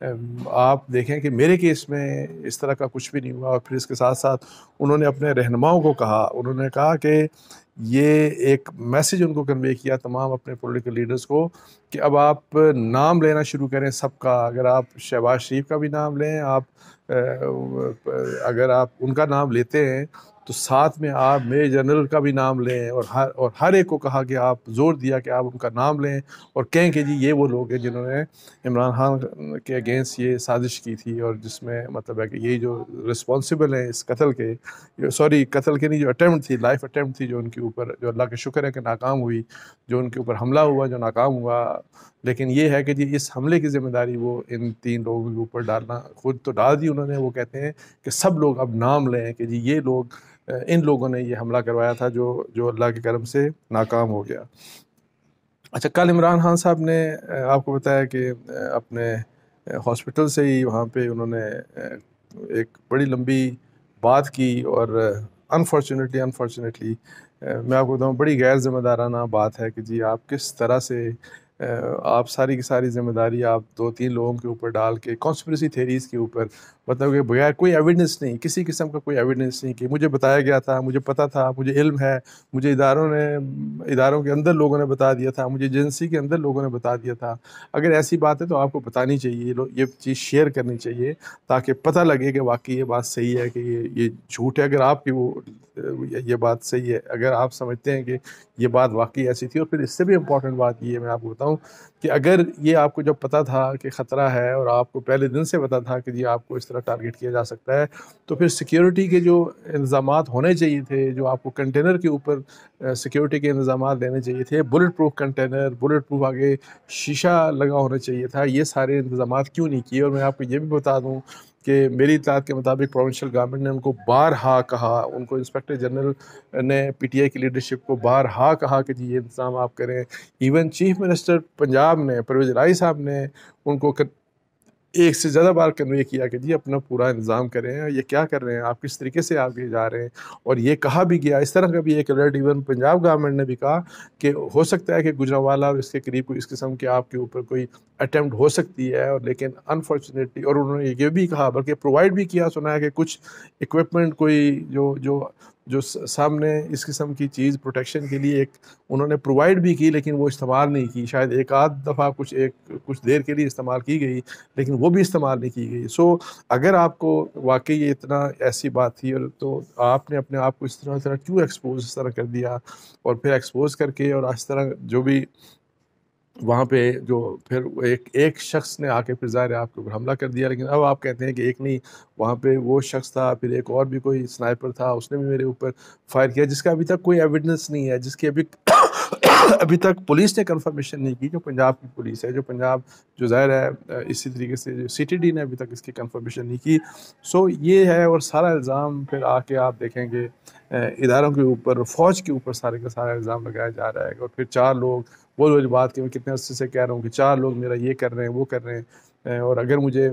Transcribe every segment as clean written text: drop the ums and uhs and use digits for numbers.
آپ دیکھیں کہ میرے کیس میں اس طرح کا کچھ بھی نہیں ہوا، اور پھر اس کے ساتھ ساتھ انہوں نے اپنے رہنماؤں کو کہا، انہوں نے کہا کہ یہ ایک میسیج ان کو کنوے کیا تمام اپنے پولیٹیکل لیڈرز کو کہ اب آپ نام لینا شروع کریں سب کا، اگر آپ شہباز شریف کا بھی نام لیں، آپ اگر آپ ان کا نام لیتے ہیں تو ساتھ میں آپ میجر جنرل کا بھی نام لیں، اور ہر ایک کو کہا کہ آپ زور دیا کہ آپ ان کا نام لیں اور کہیں کہ جی یہ وہ لوگ ہیں جنہوں نے عمران خان کے اگینسٹ یہ سازش کی تھی، اور جس میں مطلب ہے کہ یہ جو رسپانسبل ہیں اس قتل کے، قتل کے نہیں، جو اٹیمپٹ تھی، لائف اٹیمپٹ تھی جو ان کے اوپر، جو اللہ کا شکر ہے کہ ناکام ہوئی، جو ان کے اوپر حملہ ہوا جو ناکام ہوا، لیکن یہ ہے کہ جی اس حملے کی ذمہ داری وہ ان 3 لوگوں کے اوپر ڈالنا، خود تو ڈال دی انہوں نے، وہ کہتے ہیں کہ سب لوگ اب نام لیں کہ جی یہ لوگ، ان لوگوں نے یہ حملہ کروایا تھا جو اللہ کے کرم سے ناکام ہو گیا۔ اچھا، کل عمران خان صاحب نے آپ کو بتایا کہ اپنے ہاسپٹل سے ہی وہاں پہ انہوں نے ایک بڑی لمبی بات کی، اور انفارچونیٹلی میں آپ کو بتاؤں بڑی غیر ذمہ دارانہ بات ہے کہ جی آپ کس طرح سے آپ ساری کی ساری ذمہ داری آپ 2-3 لوگوں کے اوپر ڈال کے کانسپریسی تھیریز کے اوپر، مطلب کہ بغیر کوئی ایویڈنس نہیں، کسی قسم کا کوئی ایویڈنس نہیں کہ مجھے بتایا گیا تھا، مجھے پتہ تھا، مجھے علم ہے، مجھے اداروں کے اندر لوگوں نے بتا دیا تھا، مجھے ایجنسی کے اندر لوگوں نے بتا دیا تھا۔ اگر ایسی بات ہے تو آپ کو بتانی چاہیے، یہ چیز شیئر کرنی چاہیے تاکہ پتہ لگے کہ واقعی یہ بات صحیح ہے کہ یہ جھوٹ ہے، اگر آپ کی یہ بات صحیح ہے، اگر آپ سمجھتے ہیں کہ یہ بات واقعی ایسی تھی۔ اور پھر اس سے بھی امپورٹنٹ بات یہ میں آپ کو بتاؤں کہ اگر یہ آپ کو جب پتہ تھا کہ خطرہ ہے، اور آپ کو پہلے دن سے پتہ تھا کہ جی آپ کو اس طرح ٹارگٹ کیا جا سکتا ہے، تو پھر سیکیورٹی کے جو انتظامات ہونے چاہیے تھے، جو آپ کو کنٹینر کے اوپر سیکیورٹی کے انتظامات لینے چاہیے تھے، bulletproof container, bulletproof آگے شیشہ لگا ہونا چاہیے تھا، یہ سارے انتظامات کیوں نہیں کیے؟ اور میں آپ کو یہ بھی بتا دوں کہ میری اطلاعات کے مطابق پروونشل گورنمنٹ نے ان کو بارہا کہا، ان کو انسپیکٹر جنرل نے پی ٹی آئی کی لیڈرشپ کو بارہا کہا کہ جی یہ انتظام آپ کریں۔ ایون چیف منسٹر پنجاب نے، پرویز الہی صاحب نے ان کو ایک سے زیادہ بار کنوے کیا کہ جی اپنا پورا انتظام کریں، یہ کیا کر رہے ہیں آپ، کس طریقے سے آگے جا رہے ہیں۔ اور یہ کہا بھی گیا، اس طرح کا بھی ایک الرٹ ایون پنجاب گورنمنٹ نے بھی کہا کہ ہو سکتا ہے کہ گجرانوالہ اور اس کے قریب کوئی اس قسم کے آپ کے اوپر کوئی اٹیمپٹ ہو سکتی ہے، اور لیکن انفارچونیٹلی، اور انہوں نے یہ بھی کہا بلکہ پرووائڈ بھی کیا، سنا ہے کہ کچھ اکوپمنٹ کوئی جو سامنے اس قسم کی چیز پروٹیکشن کے لیے ایک انہوں نے پرووائڈ بھی کی، لیکن وہ استعمال نہیں کی، شاید ایک آدھ دفعہ کچھ دیر کے لیے استعمال کی گئی، لیکن وہ بھی استعمال نہیں کی گئی۔ سو اگر آپ کو واقعی یہ اتنا ایسی بات تھی، اور تو آپ نے اپنے آپ کو اس طرح کیوں ایکسپوز اس طرح کر دیا، اور پھر ایکسپوز کر کے، اور اس طرح جو بھی وہاں پہ جو پھر ایک شخص نے آ کے پھر ظاہر ہے آپ کے اوپر حملہ کر دیا، لیکن اب آپ کہتے ہیں کہ ایک نہیں، وہاں پہ وہ شخص تھا، پھر ایک اور بھی کوئی سنائپر تھا، اس نے بھی میرے اوپر فائر کیا، جس کا ابھی تک کوئی ایویڈنس نہیں ہے، جس کی ابھی تک پولیس نے کنفرمیشن نہیں کی، جو پنجاب کی پولیس ہے، جو ظاہر ہے اسی طریقے سے جو سی ٹی ڈی نے ابھی تک اس کی کنفرمیشن نہیں کی۔ سو یہ ہے، اور سارا الزام پھر آ کے آپ دیکھیں گے اداروں کے اوپر، فوج کے اوپر سارے کا سارا الزام لگایا جا رہا ہے، اور پھر 4 لوگ، وہ بات کہ میں کتنے عرصے سے کہہ رہا ہوں کہ 4 لوگ میرا یہ کر رہے ہیں، وہ کر رہے ہیں، اور اگر مجھے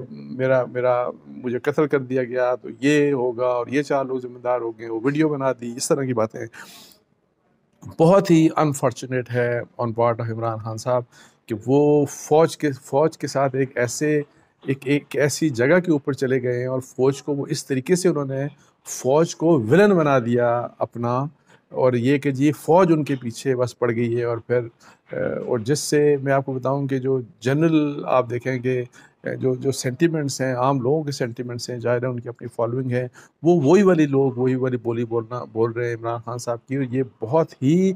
قتل کر دیا گیا تو یہ ہوگا، اور یہ 4 لوگ ذمہ دار ہو گئے، وہ ویڈیو بنا دی، اس طرح کی باتیں بہت ہی انفارچونیٹ ہے on part of Imran Khan صاحب کہ وہ فوج کے ساتھ ایک ایسی جگہ کے اوپر چلے گئے ہیں، اور فوج کو وہ اس طریقے سے انہوں نے فوج کو ولن بنا دیا اپنا، اور یہ کہ جی فوج ان کے پیچھے بس پڑ گئی ہے۔ اور پھر اور جس سے میں آپ کو بتاؤں کہ جو جنرل آپ دیکھیں کہ جو سینٹیمنٹس ہیں، عام لوگوں کے سینٹیمنٹس ہیں، ظاہر ہے ان کی اپنی فالوئنگ ہے، وہی والی لوگ وہی والی بولی بول رہے ہیں عمران خان صاحب کی، اور یہ بہت ہی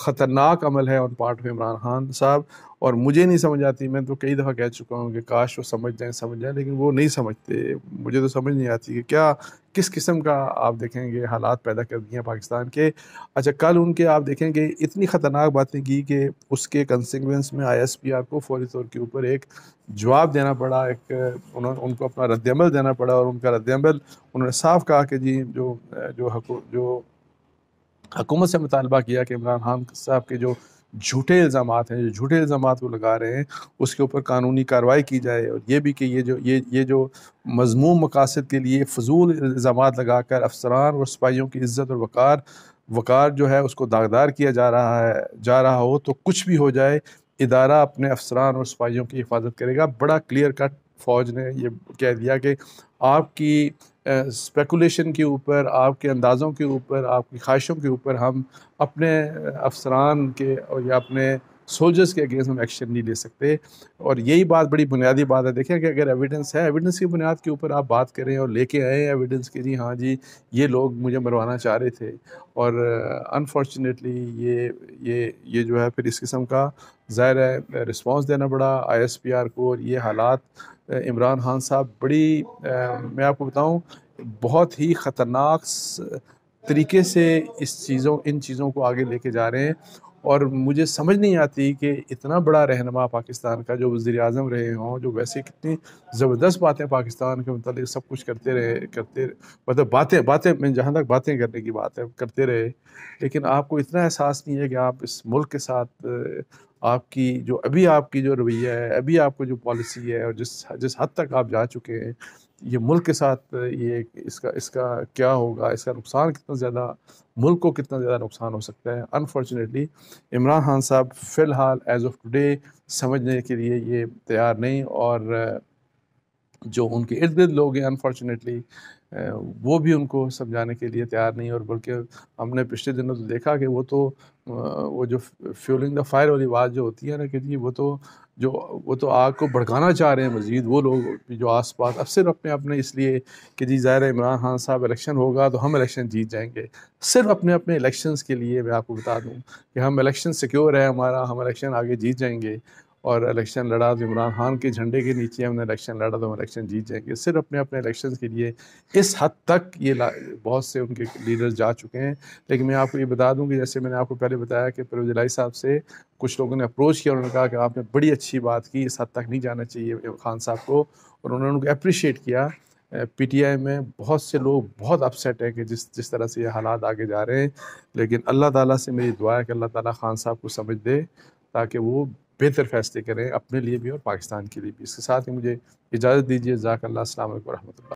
خطرناک عمل ہے on part of Imran Khan صاحب۔ اور مجھے نہیں سمجھ آتی، میں تو کئی دفعہ کہہ چکا ہوں کہ کاش وہ سمجھ جائیں، لیکن وہ نہیں سمجھتے، مجھے تو سمجھ نہیں آتی کہ کس قسم کا آپ دیکھیں گے حالات پیدا کر دیے ہیں پاکستان کے۔ اچھا، کل ان کے آپ دیکھیں گے اتنی خطرناک باتیں کی کہ اس کے کنسیکوینس میں آئی ایس پی آر کو فوری طور کے اوپر ایک جواب دینا پڑا، ان کو اپنا رد عمل دینا پڑا، اور ان کا رد عمل انہوں نے صاف کہا کہ جی جو حکومت سے مطالبہ کیا کہ عمران خان صاحب کے جو جھوٹے الزامات ہیں، جو جھوٹے الزامات وہ لگا رہے ہیں، اس کے اوپر قانونی کارروائی کی جائے، اور یہ بھی کہ یہ جو مذموم مقاصد کے لیے فضول الزامات لگا کر افسران اور سپاہیوں کی عزت اور وقار جو ہے اس کو داغدار کیا جا رہا ہو، تو کچھ بھی ہو جائے ادارہ اپنے افسران اور سپاہیوں کی حفاظت کرے گا۔ بڑا کلیئر کٹ فوج نے یہ کہہ دیا کہ آپ کی اسپیکولیشن کے اوپر، آپ کے اندازوں کے اوپر، آپ کی خواہشوں کے اوپر ہم اپنے افسران کے یا اپنے سولجرز کے اگینسٹ ہم ایکشن نہیں لے سکتے. اور یہی بات بڑی بنیادی بات ہے. دیکھیں کہ اگر ایویڈنس ہے، ایویڈنس کی بنیاد کے اوپر آپ بات کریں اور لے کے آئیں ایویڈنس کہ جی ہاں جی یہ لوگ مجھے مروانا چاہ رہے تھے. اور انفارچونیٹلی یہ جو ہے پھر اس قسم کا ظاہر ہے رسپانس دینا پڑا آئی ایس پی آر کو. اور یہ حالات عمران خان صاحب بڑی میں آپ کو بتاؤں بہت ہی خطرناک طریقے سے ان چیزوں کو آگے لے کے جا رہے ہیں. اور مجھے سمجھ نہیں آتی کہ اتنا بڑا رہنما پاکستان کا جو وزیر اعظم رہے ہوں، جو ویسے کتنی زبردست باتیں پاکستان کے متعلق سب کچھ مطلب باتیں میں جہاں تک باتیں کرنے کی بات ہے کرتے رہے، لیکن آپ کو اتنا احساس نہیں ہے کہ آپ اس ملک کے ساتھ آپ کی جو رویہ ہے، ابھی آپ کو جو پالیسی ہے، اور جس حد تک آپ جا چکے ہیں یہ ملک کے ساتھ، یہ اس کا کیا ہوگا، اس کا نقصان کتنا زیادہ، ملک کو کتنا زیادہ نقصان ہو سکتا ہے. انفارچونیٹلی عمران خان صاحب فی الحال ایز آف ٹوڈے سمجھنے کے لیے یہ تیار نہیں. اور جو ان کے ارد گرد لوگ ہیں انفارچونیٹلی وہ بھی ان کو سمجھانے کے لیے تیار نہیں. اور بلکہ ہم نے پچھلے دنوں تو دیکھا کہ وہ جو فیولنگ دا فائر والی بات جو ہوتی ہے نا کہ جی وہ تو آگ کو بھڑکانا چاہ رہے ہیں مزید وہ لوگ جو آس پاس، اب صرف اپنے اس لیے کہ جی ظاہر عمران خان صاحب الیکشن ہوگا تو ہم الیکشن جیت جائیں گے. صرف اپنے الیکشنز کے لیے میں آپ کو بتا دوں کہ ہم الیکشن سیکیور ہے ہمارا، ہم الیکشن آگے جیت جائیں گے. اور الیکشن لڑا تو عمران خان کے جھنڈے کے نیچے ہم نے الیکشن لڑا تو ہم الیکشن جیت جائیں گے. صرف اپنے الیکشنز کے لیے اس حد تک یہ بہت سے ان کے لیڈرز جا چکے ہیں. لیکن میں آپ کو یہ بتا دوں کہ جیسے میں نے آپ کو پہلے بتایا کہ پرویز الہی صاحب سے کچھ لوگوں نے اپروچ کیا، انہوں نے کہا کہ آپ نے بڑی اچھی بات کی، اس حد تک نہیں جانا چاہیے خان صاحب کو. اور انہوں نے ان کو اپریشیٹ کیا. پی ٹی آئی میں بہت سے لوگ بہت اپسیٹ ہیں کہ جس طرح سے یہ حالات آگے جا رہے ہیں. لیکن اللہ تعالیٰ سے میری دعا ہے کہ اللہ تعالیٰ خان صاحب کو سمجھ دے تاکہ وہ بہتر فیصلے کریں اپنے لیے بھی اور پاکستان کے لیے بھی. اس کے ساتھ ہی مجھے اجازت دیجیے. جزاک اللہ. السلام علیکم ورحمۃ اللہ.